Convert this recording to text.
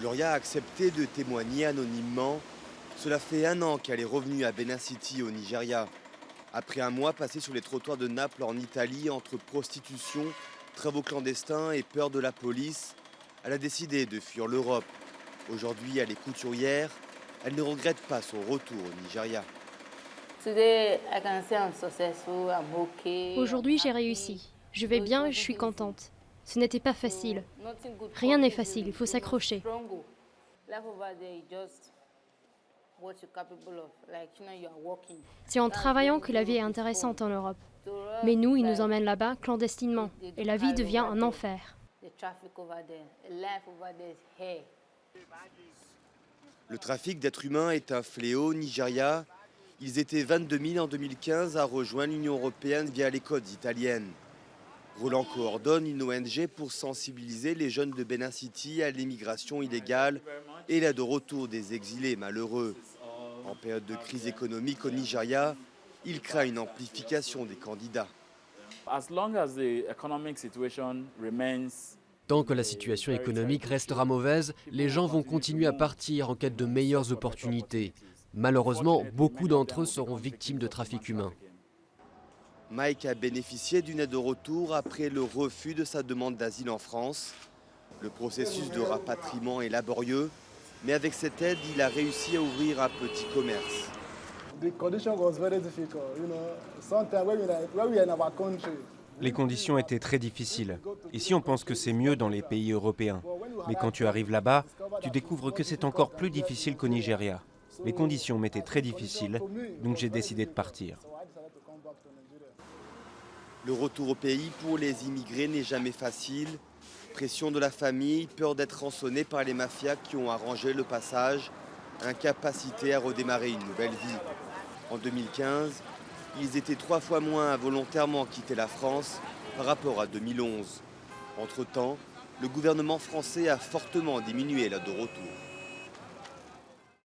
Gloria a accepté de témoigner anonymement. Cela fait 1 an qu'elle est revenue à Benin City au Nigeria. Après un mois passé sur les trottoirs de Naples en Italie entre prostitution, travaux clandestins et peur de la police, elle a décidé de fuir l'Europe. Aujourd'hui, elle est couturière. Elle ne regrette pas son retour au Nigeria. Aujourd'hui, j'ai réussi. Je vais bien et je suis contente. Ce n'était pas facile. Rien n'est facile, il faut s'accrocher. C'est en travaillant que la vie est intéressante en Europe. Mais nous, ils nous emmènent là-bas clandestinement. Et la vie devient un enfer. Le trafic d'êtres humains est un fléau au Nigeria. Ils étaient 22 000 en 2015 à rejoindre l'Union européenne via les côtes italiennes. Roland coordonne une ONG pour sensibiliser les jeunes de Benin City à l'immigration illégale et l'aide au retour des exilés malheureux. En période de crise économique au Nigeria, il craint une amplification des candidats. Tant que la situation économique restera mauvaise, les gens vont continuer à partir en quête de meilleures opportunités. Malheureusement, beaucoup d'entre eux seront victimes de trafic humain. Mike a bénéficié d'une aide au retour après le refus de sa demande d'asile en France. Le processus de rapatriement est laborieux, mais avec cette aide, il a réussi à ouvrir un petit commerce. Les conditions étaient très difficiles. Ici, on pense que c'est mieux dans les pays européens. Mais quand tu arrives là-bas, tu découvres que c'est encore plus difficile qu'au Nigeria. Les conditions m'étaient très difficiles, donc j'ai décidé de partir. Le retour au pays pour les immigrés n'est jamais facile. Pression de la famille, peur d'être rançonné par les mafias qui ont arrangé le passage, incapacité à redémarrer une nouvelle vie. En 2015, ils étaient 3 fois moins à volontairement quitter la France par rapport à 2011. Entre-temps, le gouvernement français a fortement diminué l'aide au retour.